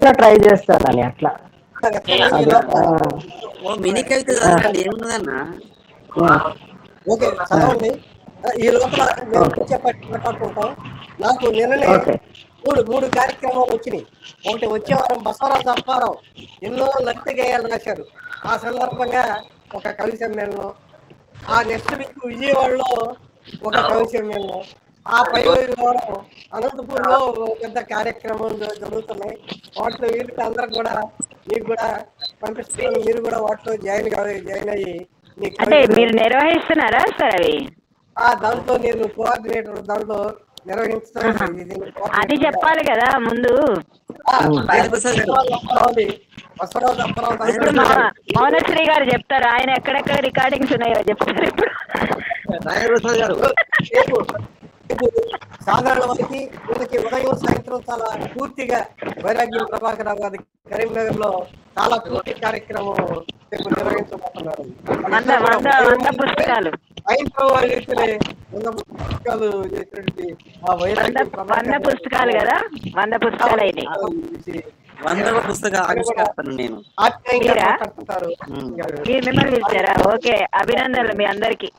అట్లా ట్రై చేస్తానని అట్లా. మినీ కవిత చదవండి, ఏమున్నదన్నా. ఓకే చదవండి. ఈ లోపల మాట్లాడుకుంటాం. నాకు నిన్ననే మూడు కార్యక్రమాలు వచ్చినాయి. ఒకటి వచ్చే వారం బసవరాజు అప్పారావు ఎన్నో లలిత గేయాలు రాశారు. ఆ సందర్భంగా ఒక కవి సమ్మేళనం. ఆ నెక్స్ట్ వీక్ విజయవాడలో ఒక కవి సమ్మేళనం. ఆ పై వారం అనంతపూర్లో పెద్ద కార్యక్రమాలు జరుగుతున్నాయి. వాటిలో వీరికి అందరికి కూడా మీకు కూడా పంపిస్తున్నాను. మీరు కూడా వాటిలో జాయిన్ అయ్యి అంటే మీరు నిర్వహిస్తున్నారా సార్ అవి? దాంట్లో నేను కోఆర్డినేటర్ దాంట్లో నిర్వహిస్తాను. అది చెప్పాలి కదా ముందు. ఇప్పుడు మౌనశ్రీ గారు చెప్తారు, ఆయన ఎక్కడెక్కడ రికార్డింగ్స్ ఉన్నాయో చెప్తారు. ఇప్పుడు సాధారణ వారికి వీళ్ళకి ఉదయం సాయంత్రం చాలా పూర్తిగా వైరాగ్యం ప్రభాకర్ రావు గారి కరీంనగర్ లో చాలా పూర్తి కార్యక్రమం నిర్వహించబోతున్నారు. పుస్తకాలు పుస్తకాలు కదా, 100 పుస్తకాలు అయినాయి. 100వ పుస్తక ఆవిష్కర్తను నేను. మీరు మిమ్మల్ని పిలిచారా? ఓకే, అభినందనలు మీ అందరికి.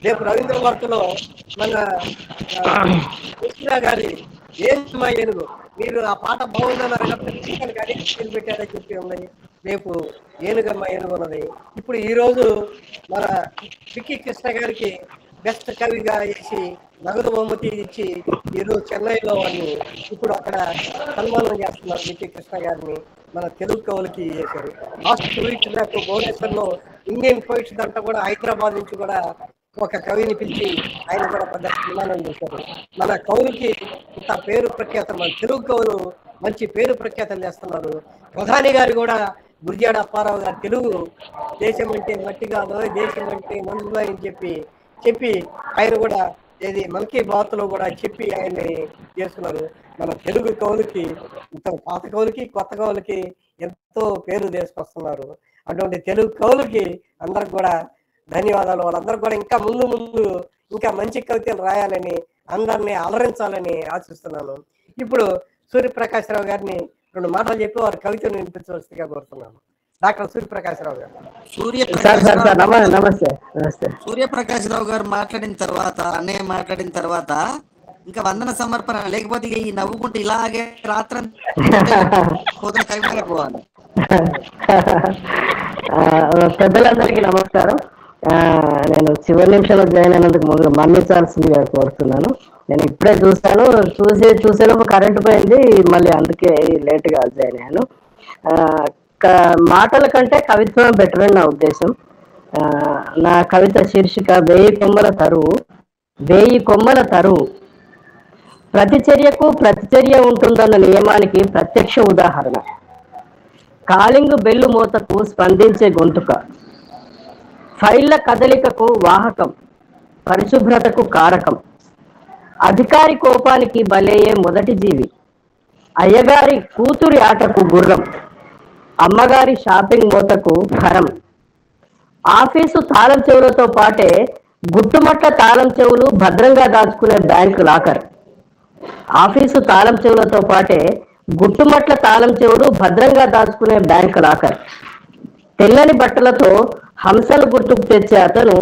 రేపు రవీంద్ర భారతిలో మన కృష్ణ గారి ఏమా ఏనుగు, మీరు ఆ పాట బాగుందని పెట్టారని చెప్పి ఉన్నాయి. రేపు ఏనుగమ్మ ఏనుగు ఉన్నది. ఇప్పుడు ఈరోజు మన పిక్కి కృష్ణ గారికి బెస్ట్ కవిగా వేసి నగదు బహుమతి ఇచ్చి ఈరోజు చెన్నైలో వాళ్ళు ఇప్పుడు అక్కడ సన్మానం చేస్తున్నారు. పిక్కి కృష్ణ గారిని మన తెలుగు కవులకి చేశారు. లాస్ట్ వీక్ నాకు భువనేశ్వర్లో ఇండియన్ పోయిట్స్ దాంట్లో కూడా హైదరాబాద్ నుంచి కూడా ఒక కవిని పిలిచి ఆయన కూడా పెద్ద సన్మానం చేశారు. మన కవులకి ఇంత పేరు ప్రఖ్యాతలు, మన తెలుగు కవులు మంచి పేరు ప్రఖ్యాతలు చేస్తున్నారు. ప్రధాని గారు కూడా గురిజాడ అప్పారావు గారు తెలుగు దేశం అంటే మట్టి కాదు, దేశం అంటే మనుషులు అని చెప్పి ఆయన కూడా ఏది మన్ కీ బాత్ లో కూడా చెప్పి ఆయన్ని చేస్తున్నారు. మన తెలుగు కవులకి, పాత కవులకి కొత్త కవులకి ఎంతో పేరు తీసుకొస్తున్నారు. అటువంటి తెలుగు కవులకి అందరికి కూడా ధన్యవాదాలు. వాళ్ళందరూ కూడా ఇంకా ముందు ఇంకా మంచి కవితలు రాయాలని, అందరినీ అలరించాలని ఆశిస్తున్నాను. ఇప్పుడు సూర్యప్రకాశ్రావు గారిని 2 మాటలు చెప్పి వారి కవితను వినిపించవలసిందిగా కోరుతున్నాను. డాక్టర్ సూర్యప్రకాశ్రావు గారు. సూర్యప్రకాశ్రావు గారు మాట్లాడిన తర్వాత, అన్నయ్య మాట్లాడిన తర్వాత ఇంకా వందన సమర్పణ, లేకపోతే ఈ నవ్వుకుంటూ ఇలాగే రాత్రి పోవాలి. పెద్దలందరికీ నమస్కారం. నేను చివరి నిమిషంలో జాయిన్ అయినందుకు ముందు మన్నించాల్సిందిగా కోరుతున్నాను. నేను ఇప్పుడే చూసేలోపు కరెంటు పోయింది, మళ్ళీ అందుకే లేట్గా జాయిన్ అయ్యాను. మాటల కంటే కవిత్వం బెటర్ అని నా ఉద్దేశం. నా కవిత శీర్షిక 1000 కొమ్మల తరువు. 1000 కొమ్మల తరువు ప్రతిచర్యకు ప్రతిచర్య ఉంటుందన్న నియమానికి ప్రత్యక్ష ఉదాహరణ. కాలింగ్ బెల్లు మోతకు స్పందించే గొంతుక, ఫైళ్ల కదలికకు వాహకం, పరిశుభ్రతకు కారకం, అధికారి కోపానికి బలయ్యే మొదటి జీవి, అయ్యగారి కూతురి ఆటకు గుర్రం, అమ్మగారి షాపింగ్ మోతకు ఖరం, ఆఫీసు తాళం చెవులతో పాటే గుట్టుమట్ల తాళం చెవులు భద్రంగా దాచుకునే బ్యాంకు లాకర్. ఆఫీసు తాళం చెవులతో పాటే గుట్టుమట్ల తాళం చెవులు భద్రంగా దాచుకునే బ్యాంకు లాకర్. తెల్లని బట్టలతో హంసలు గుర్తుకు తెచ్చే అతను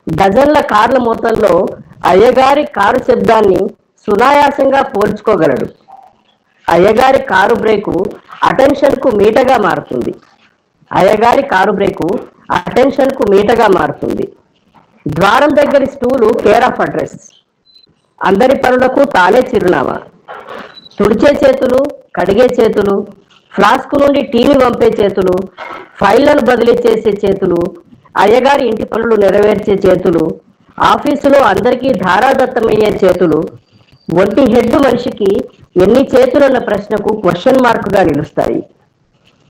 డజన్ల కార్ల మూతల్లో అయ్యగారి కారు శబ్దాన్ని సునాయాసంగా పోల్చుకోగలడు. అయ్యగారి కారు బ్రేకు అటెన్షన్కు మీటగా మారుతుంది. అయ్యగారి కారు బ్రేకు అటెన్షన్కు మీటగా మారుతుంది. ద్వారం దగ్గరి స్టూలు కేర్ ఆఫ్ అడ్రస్. అందరి పనులకు తానే చిరునామా. తుడిచే చేతులు, కడిగే చేతులు, ఫ్లాస్క్ నుండి టీని పంపే చేతులు, ఫైళ్లను బదిలీ చేసే చేతులు, అయ్యగారి ఇంటి పనులు నెరవేర్చే చేతులు, ఆఫీసులో అందరికీ ధారాదత్తమయ్యే చేతులు, ఒంటి హెడ్ మనిషికి ఎన్ని చేతులన్న ప్రశ్నకు క్వశ్చన్ మార్కుగా నిలుస్తాయి.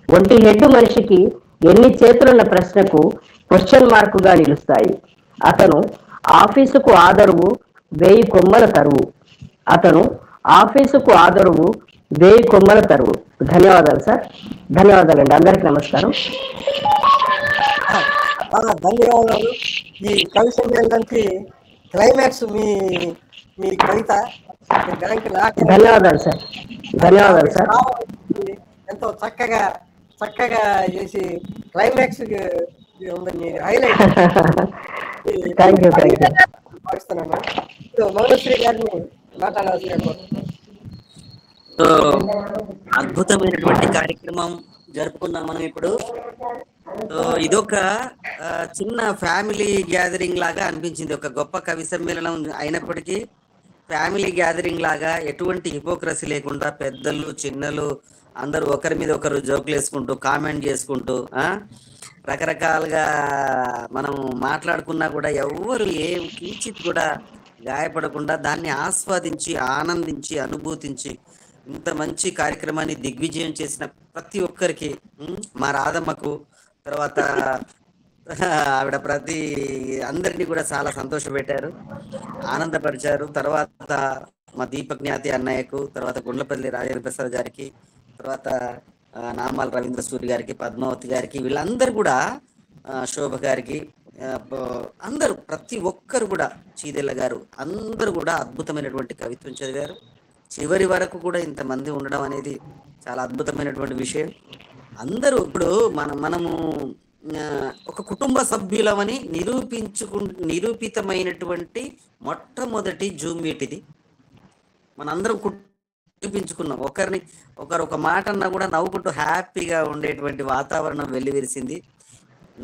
ఒంటి హెడ్ మనిషికి ఎన్ని చేతులన్న ప్రశ్నకు క్వశ్చన్ మార్కుగా నిలుస్తాయి. అతను ఆఫీసుకు ఆదరువు 1000 కొమ్మల తరువు. అతను ఆఫీసుకు ఆదరువు 1000 కొమ్మల తరువు. ధన్యవాదాలు సార్. ధన్యవాదాలండి. అందరికీ నమస్కారం. ధన్యవాదాలు. ఈ కవి సమ్మేళనానికి క్లైమాక్స్ మీ మీ కవిత దానికి నాకు ధన్యవాదాలు సార్. ధన్యవాదాలు సార్. ఎంతో చక్కగా చేసి క్లైమాక్స్ ఉంది మీ హైలైట్. Thank you. భావిస్తున్నాను. మౌనశ్రీ గారిని మాట్లాడాల్సిన. సో అద్భుతమైనటువంటి కార్యక్రమం జరుపుకున్నాం మనం ఇప్పుడు. సో ఇదొక చిన్న ఫ్యామిలీ గ్యాదరింగ్ లాగా అనిపించింది. ఒక గొప్ప కవి సమ్మేళనం అయినప్పటికీ ఫ్యామిలీ గ్యాదరింగ్ లాగా, ఎటువంటి హిపోక్రసీ లేకుండా పెద్దలు చిన్నలు అందరూ ఒకరి మీద ఒకరు జోకులు వేసుకుంటూ కామెంట్ చేసుకుంటూ రకరకాలుగా మనం మాట్లాడుకున్నా కూడా ఎవరు ఏ కించిత్ కూడా గాయపడకుండా దాన్ని ఆస్వాదించి ఆనందించి అనుభూతించి ఇంత మంచి కార్యక్రమాన్ని దిగ్విజయం చేసిన ప్రతి ఒక్కరికి, మా రాధమ్మకు, తర్వాత ఆవిడ ప్రతి అందరినీ కూడా చాలా సంతోషపెట్టారు, ఆనందపరిచారు. తర్వాత మా దీపక్ జ్ఞాతి అన్నయ్యకు, తర్వాత గుండ్లపల్లి రాజేంద్ర ప్రసాద్ గారికి, తర్వాత నామాల రవీంద్ర సూరి గారికి, పద్మావతి గారికి, వీళ్ళందరూ కూడా, శోభ గారికి, అందరూ ప్రతి ఒక్కరు కూడా, చీదెల్ల గారు, అందరూ కూడా అద్భుతమైనటువంటి కవిత్వం చదివారు. చివరి వరకు కూడా ఇంతమంది ఉండడం అనేది చాలా అద్భుతమైనటువంటి విషయం. అందరూ ఇప్పుడు మనము ఒక కుటుంబ సభ్యులమని నిరూపితమైనటువంటి మొట్టమొదటి జూమ్ మీట్ ఇది. మనందరం నిరూపించుకున్నాం. ఒకరు ఒక మాట అన్నా కూడా నవ్వుకుంటూ హ్యాపీగా ఉండేటువంటి వాతావరణం వెల్లివిరిసింది.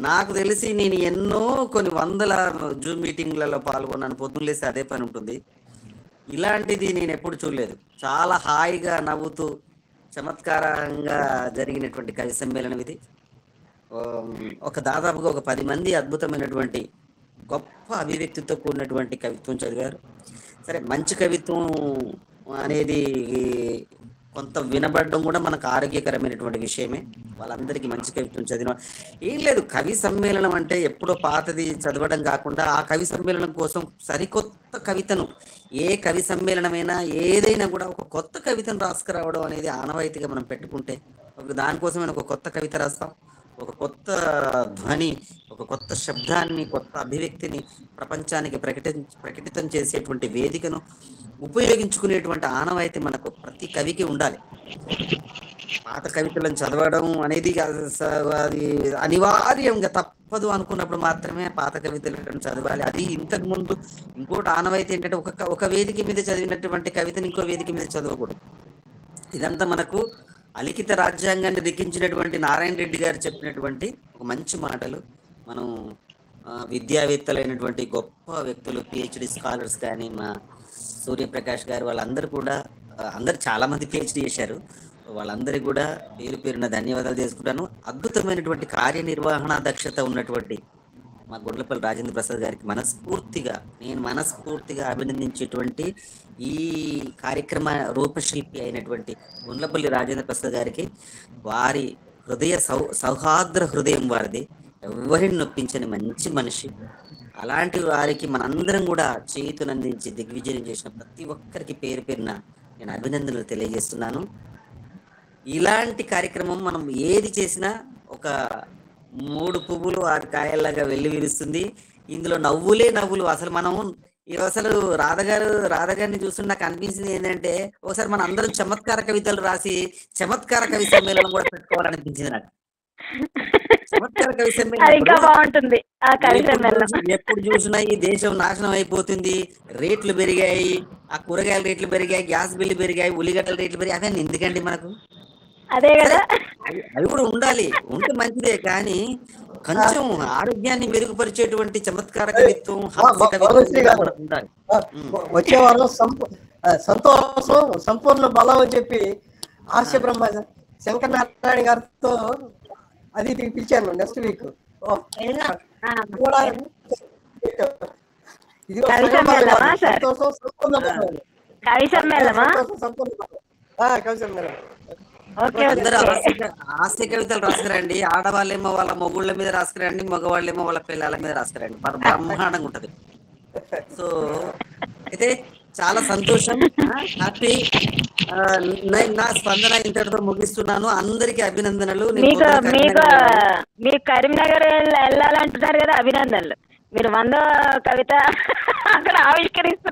నాకు తెలిసి నేను ఎన్నో కొన్ని వందల జూమ్ మీటింగ్లలో పాల్గొన్నాను. పొద్దున్న లేసి అదే పని ఉంటుంది. ఇలాంటిది నేను ఎప్పుడు చూడలేదు. చాలా హాయిగా నవ్వుతూ చమత్కారంగా జరిగినటువంటి కవి సమ్మేళనం ఇది. దాదాపుగా ఒక 10 మంది అద్భుతమైనటువంటి గొప్ప అభివ్యక్తితో కూడినటువంటి కవిత్వం చదివారు. సరే, మంచి కవిత్వం అనేది కొంత వినబడడం కూడా మనకు ఆరోగ్యకరమైనటువంటి విషయమే. వాళ్ళందరికీ మంచి కవిత్వం చదివిన ఏం లేదు. కవి సమ్మేళనం అంటే ఎప్పుడో పాతది చదవడం కాకుండా ఆ కవి సమ్మేళనం కోసం సరికొత్త కవితను, ఏ కవి సమ్మేళనమైనా ఏదైనా కూడా ఒక కొత్త కవితను రాసుకురావడం అనేది ఆనవాయితీగా మనం పెట్టుకుంటే దానికోసమైనా ఒక కొత్త కవిత రాస్తాం. ఒక కొత్త ధ్వని, ఒక కొత్త శబ్దాన్ని, కొత్త అభివ్యక్తిని ప్రపంచానికి ప్రకటితం చేసేటువంటి వేదికను ఉపయోగించుకునేటువంటి ఆనవాయితీ మనకు ప్రతి కవికి ఉండాలి. పాత కవితలను చదవడం అనేది అది అనివార్యంగా తప్పదు అనుకున్నప్పుడు మాత్రమే పాత కవితలను చదవాలి. అది ఇంతకు ముందు ఇంకోటి ఆనవాయితీ ఏంటంటే ఒక వేదిక మీద చదివినటువంటి కవితను ఇంకో వేదిక మీద చదవకూడదు. ఇదంతా మనకు అలిఖిత రాజ్యాంగాన్ని లిఖించినటువంటి నారాయణ రెడ్డి గారు చెప్పినటువంటి ఒక మంచి మాటలు. మనం విద్యావేత్తలైనటువంటి గొప్ప వ్యక్తులు, పిహెచ్డి స్కాలర్స్ కానీ, మా సూర్యప్రకాష్ గారు, వాళ్ళందరూ కూడా, అందరు చాలా మంది పిహెచ్డి చేశారు. వాళ్ళందరికీ కూడా పేరు పేరున ధన్యవాదాలు చేసుకుంటాను. అద్భుతమైనటువంటి కార్యనిర్వహణ దక్షత ఉన్నటువంటి మా గుండ్లపల్లి రాజేంద్ర ప్రసాద్ గారికి మనస్ఫూర్తిగా అభినందించేటువంటి ఈ కార్యక్రమ రూపశిల్పి అయినటువంటి గుండ్లపల్లి రాజేంద్ర ప్రసాద్ గారికి, వారి సౌహార్ద్ర హృదయం వారిది, ఎవరిని నొప్పించని మంచి మనిషి. అలాంటి వారికి మనందరం కూడా చేతునందించి దిగ్విజయం చేసిన ప్రతి ఒక్కరికి పేరు పేరున నేను అభినందనలు తెలియజేస్తున్నాను. ఇలాంటి కార్యక్రమం మనం ఏది చేసినా ఒక 3 పువ్వులు 6 కాయల్లాగా వెల్లివిరుస్తుంది. ఇందులో నవ్వులే నవ్వులు. అసలు రాధగారిని చూస్తుంటే నాకు అనిపించింది ఏంటంటే, ఒకసారి మన అందరం చమత్కార కవితలు రాసి చమత్కార కవి సమ్మేళనం కూడా పెట్టుకోవాలనిపించింది నాకు. చమత్కార కవి సమ్మేళనం ఎప్పుడు చూసినా ఈ దేశం నాశనం అయిపోతుంది, రేట్లు పెరిగాయి, ఆ కూరగాయల రేట్లు పెరిగాయి, గ్యాస్ బిల్లు పెరిగాయి, ఉల్లిగడ్డల రేట్లు పెరిగాయి, అవన్నీ ఎందుకండి మనకు? అదే కదా, అవి కూడా ఉండాలి, ఉంటే మంచిదే. కానీ కొంచెం ఆరోగ్యాన్ని మెరుగుపరిచేటువంటి చమత్కార కవిత్వం, ఉండాలి. వచ్చే వారం సంతోషం సంపూర్ణ బలం అని చెప్పి హాస్య బ్రహ్మ శంకర్ నారాయణ గారితో అది పిలిచాను నెక్స్ట్ వీక్. అందరూ హాస్య కవితలు రాసుకురండి. ఆడవాళ్ళేమో వాళ్ళ మొగుళ్ళ మీద రాసుకురండి, మగవాళ్ళేమో వాళ్ళ పిల్లల మీద రాసుకురండి. బ్రహ్మాండంగా ఉంటది. సో అయితే చాలా సంతోషం, హ్యాపీ. నా స్పందన ఇంతటితో ముగిస్తున్నాను. అందరికి అభినందనలు. మీకు కరీంనగర్ వెళ్ళాలంటున్నారు కదా, అభినందనలు. మీరు 100వ కవిత అక్కడ ఆవిష్కరిస్తున్నారు.